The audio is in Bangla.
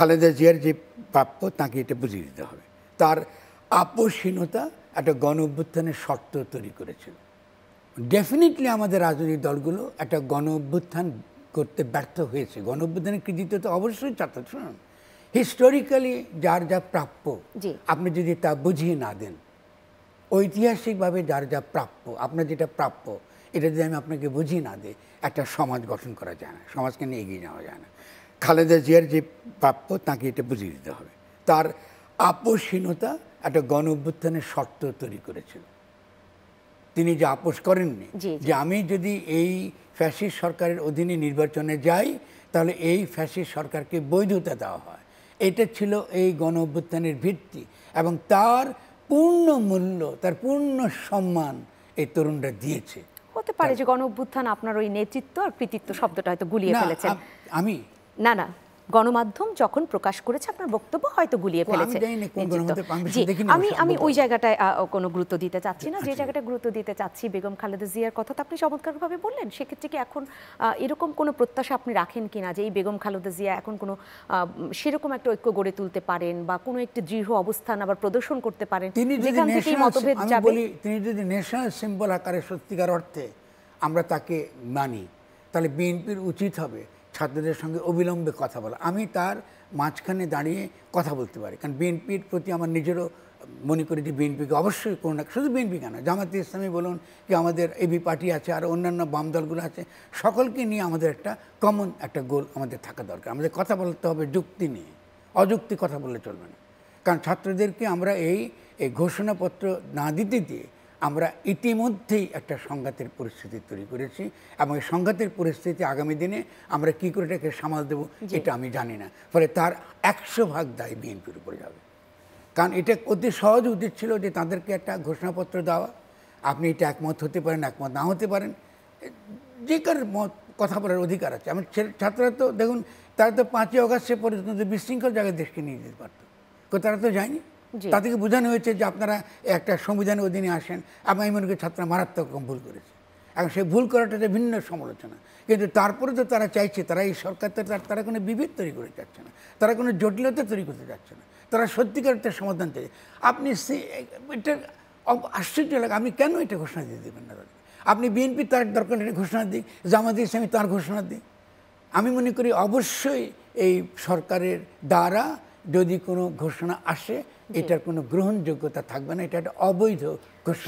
খালেদা জিয়ার যে প্রাপ্য তাকে এটা বুঝিয়ে দিতে হবে। তার আপোষহীনতা একটা গণ অভ্যুত্থানের শর্ত তৈরি করেছিল। ডেফিনেটলি আমাদের রাজনৈতিক দলগুলো একটা গণ অভ্যুত্থান করতে ব্যর্থ হয়েছে। গণ অভ্যুত্থানের কৃতিত্ব তো অবশ্যই ছাত্র। শুনুন, হিস্টোরিক্যালি যার যা প্রাপ্য আপনি যদি তা বুঝিয়ে না দেন, ঐতিহাসিকভাবে যার যা প্রাপ্য, আপনার যেটা প্রাপ্য এটা যদি আমি আপনাকে বুঝিয়ে না দিই, একটা সমাজ গঠন করা যায় না, সমাজকে নিয়ে এগিয়ে যাওয়া যায় না। খালেদা জিয়ার যে প্রাপ্য তাকে এটা বুঝিয়ে দিতে হবে। তার আপোষহীনতা একটা গণ অভ্যুত্থানের শর্ত তৈরি করেছিল। তিনি যে আপোষ করেননি যে আমি যদি এই ফ্যাসিস্ট সরকারের অধীনে নির্বাচনে যাই তাহলে এই ফ্যাসিস্ট সরকারকে বৈধতা দেওয়া হয়, এটা ছিল এই গণ অভ্যুত্থানের ভিত্তি। এবং তার পূর্ণ মূল্য, তার পূর্ণ সম্মান এই তরুণরা দিয়েছে। হতে পারে যে গণ অভ্যুত্থান আপনার ওই নেতৃত্ব আর কৃতিত্ব শব্দটা হয়তো গুলিয়ে ফেলেছেন। আমি না গণমাধ্যম যখন প্রকাশ করেছে আপনার বক্তব্য হয়তো গুলিয়ে ফেলেছে। আমি ওই জায়গাটায় কোনো গুরুত্ব দিতে চাচ্ছি না। যে জায়গাটা গুরুত্ব দিতে চাচ্ছি, বেগম খালেদা জিয়ার কথা তো আপনি চমৎকারভাবে বললেন। সেক্ষেত্রে কি এখন এরকম কোনো প্রত্যাশা আপনি রাখেন কিনা যে এই বেগম খালেদা জিয়া এখন কোনো সেরকম একটা ঐক্য গড়ে তুলতে পারেন বা কোনো একটি দৃঢ় অবস্থান আবার প্রদর্শন করতে পারেন যেখান থেকে মতভেদ যাবে? তিনি যদি ন্যাশনাল সিম্বল আকারে সত্যিকার অর্থে আমরা তাকে মানি, তাহলে বিএনপির উচিত হবে ছাত্রদের সঙ্গে অবিলম্বে কথা বলা। আমি তার মাঝখানে দাঁড়িয়ে কথা বলতে পারি, কারণ বিএনপির প্রতি আমার নিজেরও মনে করি যে বিএনপিকে অবশ্যই কোনো না, শুধু বিএনপি কেন, জামাতে ইসলামী বলুন কি আমাদের এবি পার্টি আছে আর অন্যান্য বাম দলগুলো আছে, সকলকে নিয়ে আমাদের একটা কমন একটা গোল আমাদের থাকা দরকার। আমাদের কথা বলতে হবে যুক্তি নিয়ে, অযুক্তি কথা বললে চলবে না। কারণ ছাত্রদেরকে আমরা এই ঘোষণাপত্র না দিতে দিয়ে আমরা ইতিমধ্যেই একটা সংঘাতের পরিস্থিতি তৈরি করেছি এবং এই সংঘাতের পরিস্থিতি আগামী দিনে আমরা কী করে এটাকে সামাল দেবো এটা আমি জানি না। ফলে তার 100% দায় বিএনপির উপরে যাবে। কারণ এটা অতি সহজ উচিত ছিল যে তাদেরকে একটা ঘোষণাপত্র দেওয়া, আপনি এটা একমত হতে পারেন, একমত না হতে পারেন, যে কার মত কথা বলার অধিকার আছে। আমি ছাত্ররা তো দেখুন, তারা তো 5ই অগাস্টে পর্যন্ত বিশৃঙ্খল জায়গায় দেশকে নিয়ে যেতে পারতো, তারা তো যায়নি। তাদেরকে বোঝানো হয়েছে যে আপনারা একটা সংবিধানের অধীনে আসেন। আমি মনে করি ছাত্ররা মারাত্মক ভুল করেছে। এখন সেই ভুল করাটা ভিন্ন সমালোচনা, কিন্তু তারপরে তো তারা চাইছে, তারা এই সরকার তো তারা কোনো বিভেদ তৈরি করতে যাচ্ছে না, তারা কোনো জটিলতা তৈরি করতে যাচ্ছে না, তারা সত্যিকার একটা সমাধান চাইছে। আপনি এটা আশ্চর্য লাগে, আপনি কেন এটা ঘোষণা দিয়ে দেবেন না? আপনি বিএনপি তার দরকার এটা ঘোষণা দিই, জামাতে ইসলামী তার ঘোষণা দিই। আমি মনে করি অবশ্যই এই সরকারের দ্বারা যদি কোনো ঘোষণা আসে এটার কোনো গ্রহণযোগ্যতা থাকবে না, এটা একটা অবৈধ ঘোষণা।